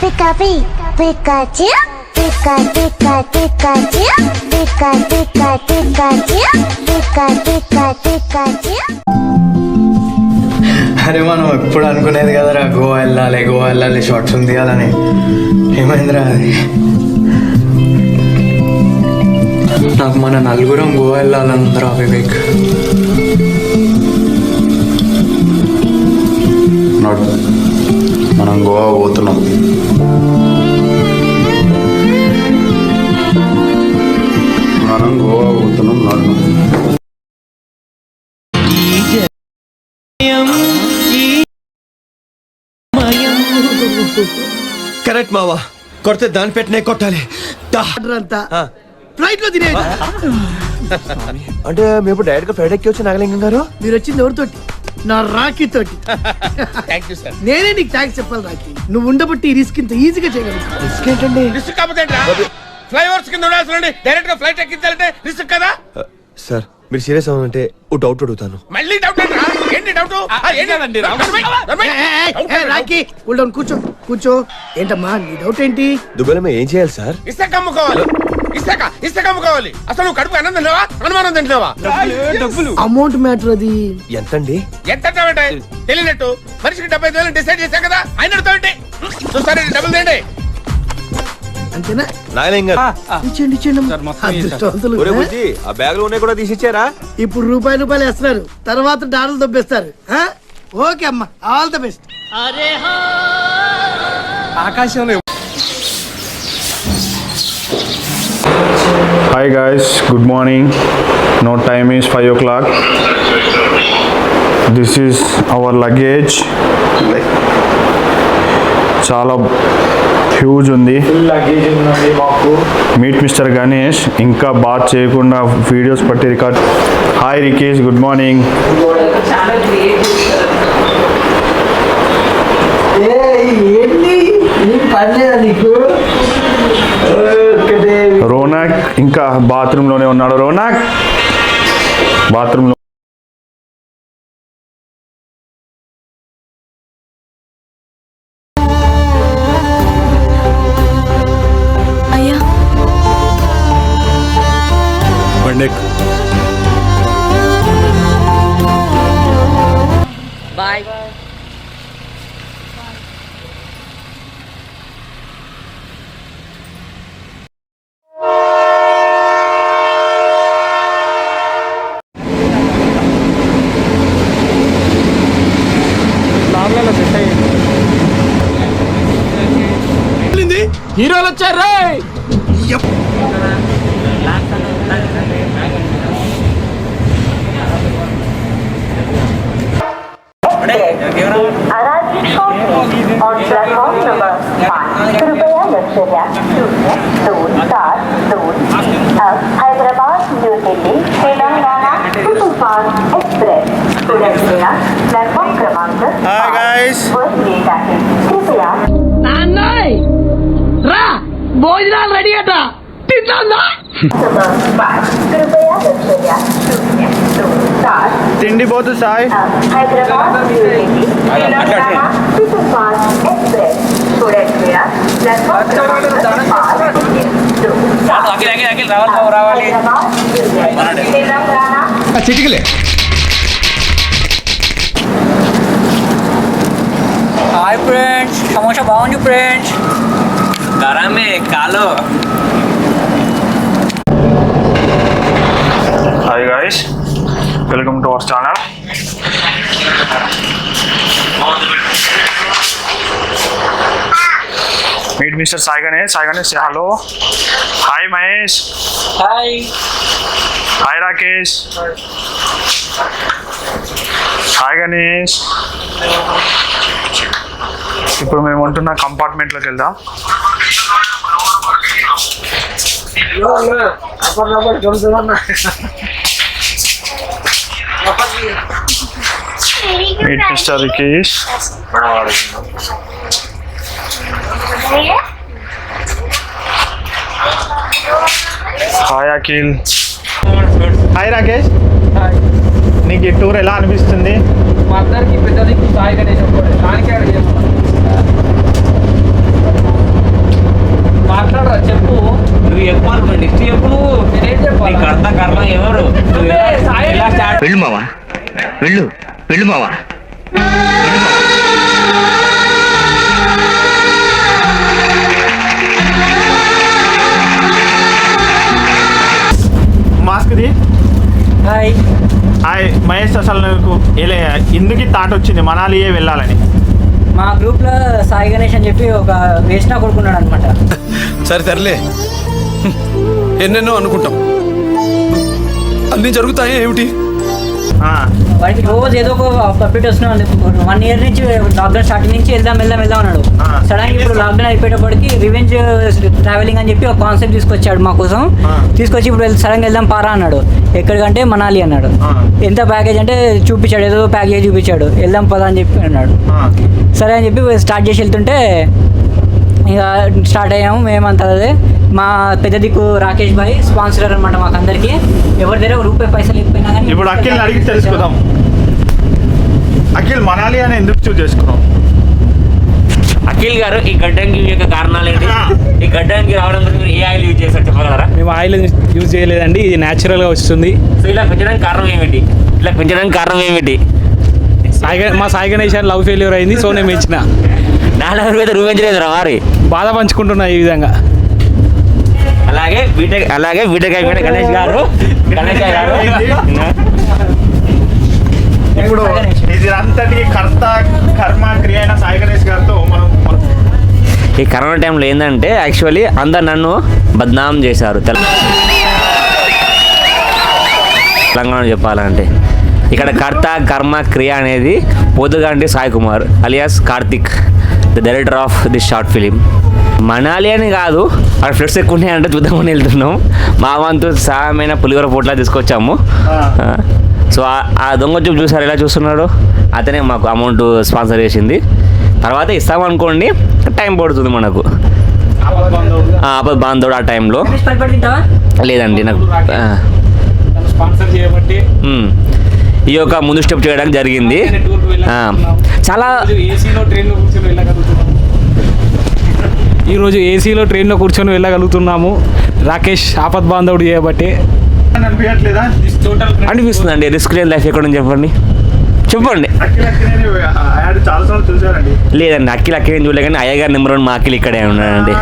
Pikachu, Pikachu, Pikachu, Pikachu, Pikachu, Pikachu, Pikachu. అరే మనం ఎప్పుడు అనుకునేది కదరా గోవా వెళ్ళాలి షార్ట్స్ తీయాలని. ఏమైందిరా అది? నాకు మన నలుగురం గోవా వెళ్ళాలందరా వివేక్. మనం గోవా పోతున్నాం. నన్ను కరెక్ట్ మావా, కొడితే దాని పెట్టినే కొట్టాలి. ఫ్లైట్ లో తినే అంటే మేము డైరెక్ట్ గా ఫ్లైట్ ఎక్కి వచ్చి నాగలింగం గారు. మీరు వచ్చింది ఎవరితోటి? నా రాఖీ తోటి. నేనే నీకు థ్యాంక్స్ చెప్పాలి రాఖీ. నువ్వు ఉండబట్టి ఈ రిస్క్ ఇంత ఈజీగా చేయగలుగుతావు. రిస్క్ ఏంటండి? రిస్క్ కాకపోతే ఫ్లైఓవర్స్ కింద ఉండాల్సిన డైరెక్ట్ గా ఫ్లైట్ ఎక్కించాలంటే రిస్క్ కదా. సార్ మీరు సీరియస్ అవునంటే ఓ డౌట్ అడుగుతాను. మళ్ళీ డౌట్ ఏంటి డౌట్? రాఖీ కూర్చో. ఏంటమ్మా నీ డౌట్ ఏంటి? దుబాయ్లో మేము ఏం చేయాలి సార్? ఇసుక అమ్ముకోవాలి. ఇసుక అమ్ముకోవాలి. అసలు నువ్వు కడుపు అన్నం తింటావా, అనుమానం తింటున్నావా? అమౌంట్ మ్యాటర్ అది. ఎంతండి? ఎంత తెలియనట్టు మనిషికి 75,000 డిసైడ్ చేశాం కదా, ఆయన అడుగుతావంటే చూస్తారే డబ్బులు తేండి. అంతేనా? నాగలింగం ఇచ్చేయండి. ఆ బ్యాగ్ లో ఉన్నాయి కూడా తీసిచ్చారా? ఇప్పుడు రూపాయలు వేస్తున్నారు, తర్వాత డాలర్లు దొబ్బేస్తారు. ఓకే అమ్మా, ఆల్ ద బెస్ట్. ఆకాశంలో Hi guys, good morning. Now time is 5 o'clock. This is our luggage. చాలా హ్యూజ్ ఉంది. మీట్ మిస్టర్ గణేష్ ఇంకా బాత్ చేయకుండా వీడియోస్ పట్టి record. Hi Rikesh, good morning. Ronak ఇంకా బాత్రూమ్ లోనే ఉన్నాడు. రోనాక్ బాత్రూమ్ లో. Bye. హీరోలు వచ్చారు. On platform number 5, कृपया लक्ष्य 027 अब Hyderabad new Delhi Telangana superfast express पुढे प्लॅटफॉर्म क्रमांक 5 वर येत आहे. कृपया రా భోజనాలు రెడీ అట. कृपया लक्ष्य 027 తిండి పోతు సాయి. Hyderabad new Delhi Telangana superfast express पुढे प्लॅटफॉर्म क्रमांक 5 రావాలి. तेलंगाना చిటికలే. హాయ్ ఫ్రెండ్స్, సమోసా బాగుంది ఫ్రెండ్స్. గరమే కాలో. Hi guys, welcome to our channel. Meet mister Sai Ganesh. Say hello. Hi Mahesh. Hi. Hi Rakesh. Hi Ganesh. ఇప్పుడు మేము ఉంటున్న కంపార్ట్మెంట్లోకి వెళ్దాం. Meet mister Rikesh. Hi Akhil. Hi Rakesh. నీకు ఈ టూర్ ఎలా అనిపిస్తుంది? మా అందరికి పెద్దది సాయి గణేష్ దానికి వెళ్ళు వెళ్ళు మావా. మాస్క్ది హాయ్. హాయ్ మహేష్, అసలు నాకు ఎందుకు థాట్ వచ్చింది మనాలియే వెళ్ళాలని? మా గ్రూప్లో సాయి గణేష్ అని చెప్పి ఒక వేసిన కొడుకున్నాడు అనమాట. సరే తరలే, ఎన్నెన్నో అనుకుంటాం, అన్నీ జరుగుతాయి ఏమిటి? వాడికి రోజు ఏదో ఒక అప్డేట్ వస్తున్నాడు. 1 year నుంచి లాక్డౌన్ స్టార్టింగ్ నుంచి వెళ్దాం అన్నాడు. సడన్గా ఇప్పుడు లాక్డౌన్ అయిపోయేటప్పటికి రివెంజ్ ట్రావెలింగ్ అని చెప్పి ఒక కాన్సెప్ట్ తీసుకొచ్చాడు మా కోసం. తీసుకొచ్చి ఇప్పుడు సడన్గా వెళ్దాం పారా అన్నాడు. ఎక్కడికంటే మనాలి అన్నాడు. ఎంత ప్యాకేజ్ అంటే చూపించాడు, ఏదో ప్యాకేజ్ చూపించాడు. వెళ్దాం పదా అని చెప్పి అన్నాడు. సరే అని చెప్పి స్టార్ట్ చేసి వెళ్తుంటే ఇక స్టార్ట్ అయ్యాము మేమంతా. అదే మా పెద్ద దిక్కు రాకేష్ భాయ్ స్పాన్సర్ అనమాట మాకు అందరికి. ఎవరి దగ్గర ₹1 ఇచ్చిపోయినా కానీ. ఇప్పుడు అఖిల్ అడిగి తెలుసుకుందాం. అఖిల్, మనాలి అని ఎందుకు చూస్ చేసుకున్నాం? అఖిల్ గారు, ఈ గడ్డంకి యొక్క కారణాలు ఏంటి? ఈ గడ్డానికి రావడం ఏ ఆయిల్ యూజ్ చేస్తారు చెప్పగలరా? మేము ఆయిల్ యూజ్ చేయలేదండి, ఇది న్యాచురల్గా వస్తుంది. సో ఇలా పెంచడానికి కారణం ఏమిటి? మా సాయి గణేష్ లవ్ ఫెయిల్యూర్ అయింది, సో నేను పెంచిన. నాలుగు అయితే రూపెంచలేదు రా మరి, బాధ పంచుకుంటున్నా ఈ విధంగా. అలాగే బీటెక్ అయిపోయిన గణేష్ గారు ఇప్పుడు ఇది అంతటి కర్మ క్రియ అయిన సాయి గణేష్ గారితో మనం ఈ కరోనా టైంలో ఏంటంటే యాక్చువల్లీ అందరు నన్ను బద్నాం చేశారు తెలంగాణ చెప్పాలంటే. ఇక్కడ కర్త కర్మ క్రియ అనేది Podduganti Sai Kumar alias Karthik, the director of this short film. Manali అని కాదు, అక్కడ ఫ్లడ్స్ ఎక్కువ ఉన్నాయంటే చూద్దామని వెళ్తున్నాం. మా వంతు సహాయమైన పులిహోర పొట్లా తీసుకొచ్చాము. సో ఆ దొంగ చూపు చూసారు ఎలా చూస్తున్నాడు, అతనే మాకు అమౌంట్ స్పాన్సర్ చేసింది. తర్వాత ఇస్తామనుకోండి, టైం పడుతుంది మనకు. ఆపద్ బాంధవుడు ఆ టైంలో లేదండి నాకు స్పాన్సర్ చేయబట్టి ఈ యొక్క ముందు స్టెప్ చేయడానికి జరిగింది. చాలా ఈరోజు ఏసీలో ట్రైన్లో కూర్చొని వెళ్ళగలుగుతున్నాము. రాకేష్ ఆపద్ బాంధవుడు చేయబట్టి. అనిపిస్తుందండి. రిస్క్ లేని లైఫ్ ఎక్కడ చెప్పండి. లేదండి, అఖిల్ నేను చూడలే, కానీ అయ్య గారి నెంబర్ 1 మా అఖిల్ ఇక్కడే ఉన్నాడండి.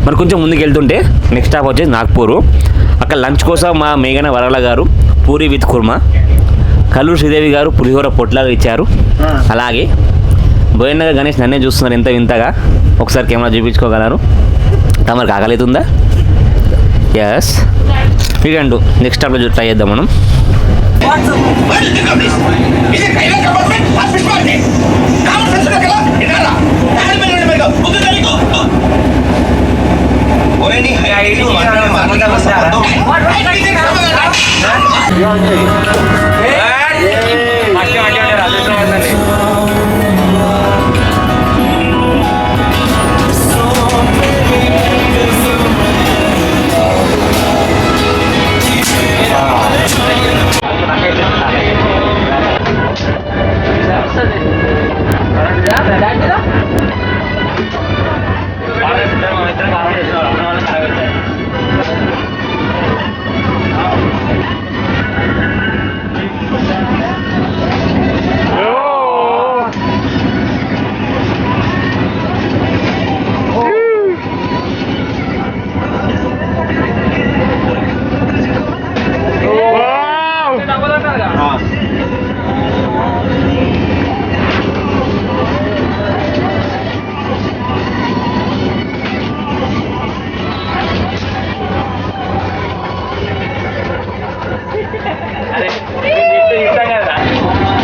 మరి కొంచెం ముందుకు వెళ్తుంటే నెక్స్ట్ స్టాప్ వచ్చేసి నాగ్పూర్. అక్కడ లంచ్ కోసం మా మేఘన వరల గారు పూరి విత్ కుర్మా, కల్లూరు శ్రీదేవి గారు పులిహోర పొట్లాగా ఇచ్చారు. అలాగే బోయన్నగా గణేష్ నన్నే చూస్తున్నారు ఎంత వింతగా. ఒకసారి కెమెరా చూపించుకోగలరు. తమరికి ఆకలి అవుతుందా? ఎస్, వీకెండ్ నెక్స్ట్ స్టాప్లో ట్రై చేద్దాం మనం.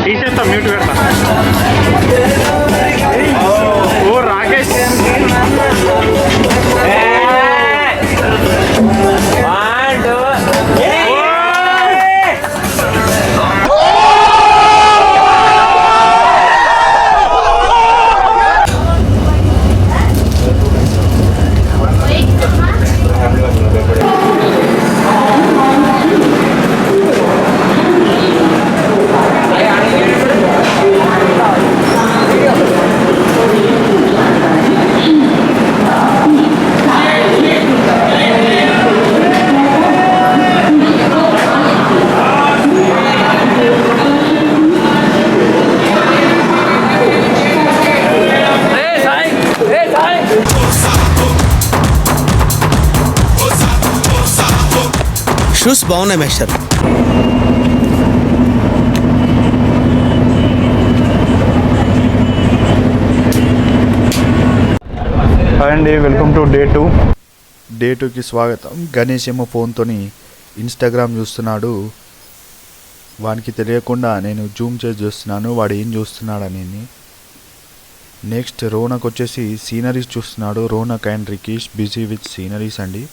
తీసేస్తా, మ్యూట్ పెడతా. ఓ రాకేష్, వ్యూస్ బాగున్నాయి మేస్టర్. హాయ్ అండి, వెల్కమ్ టు డే 2. డే 2కి స్వాగతం. గణేష్ ఏమో ఫోన్తోని ఇన్స్టాగ్రామ్ చూస్తున్నాడు. వానికి తెలియకుండా నేను జూమ్ చేసి చూస్తున్నాను వాడు ఏం చూస్తున్నాడని. నెక్స్ట్ రోనక్ వచ్చేసి సీనరీస్ చూస్తున్నాడు. Ronak and Rikesh busy with sceneries అండి.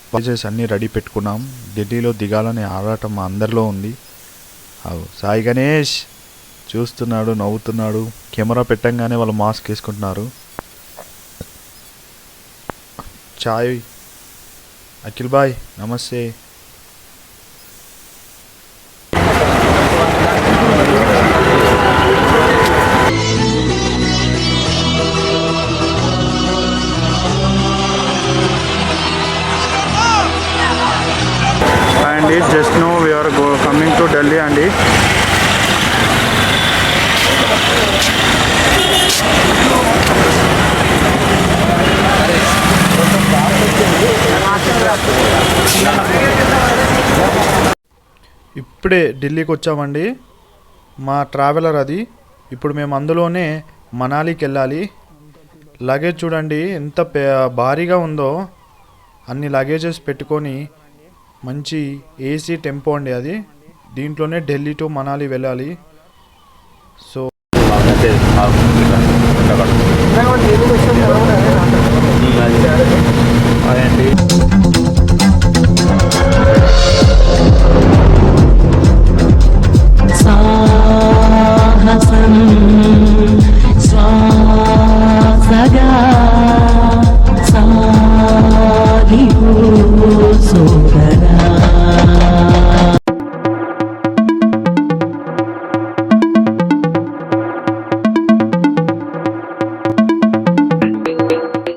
పర్చేస్ అన్నీ రెడీ పెట్టుకున్నాం. ఢిల్లీలో దిగాలనే ఆరాటం మా అందరిలో ఉంది. సాయి గణేష్ చూస్తున్నాడు, నవ్వుతున్నాడు. కెమెరా పెట్టంగానే వాళ్ళు మాస్క్ వేసుకుంటున్నారు. చాయ్ అఖిల్ బాయ్ నమస్తే. And just know we're coming to Delhi అండి. ఇప్పుడే ఢిల్లీకి వచ్చామండి. మా ట్రావెలర్ అది. ఇప్పుడు మేము అందులోనే మనాలికి వెళ్ళాలి. లగేజ్ చూడండి ఎంత భారీగా ఉందో. అన్ని లగేజెస్ పెట్టుకొని మంచి ఏసీ టెంపో అండి అది. దీంట్లోనే ఢిల్లీ టు మనాలి వెళ్ళాలి. సో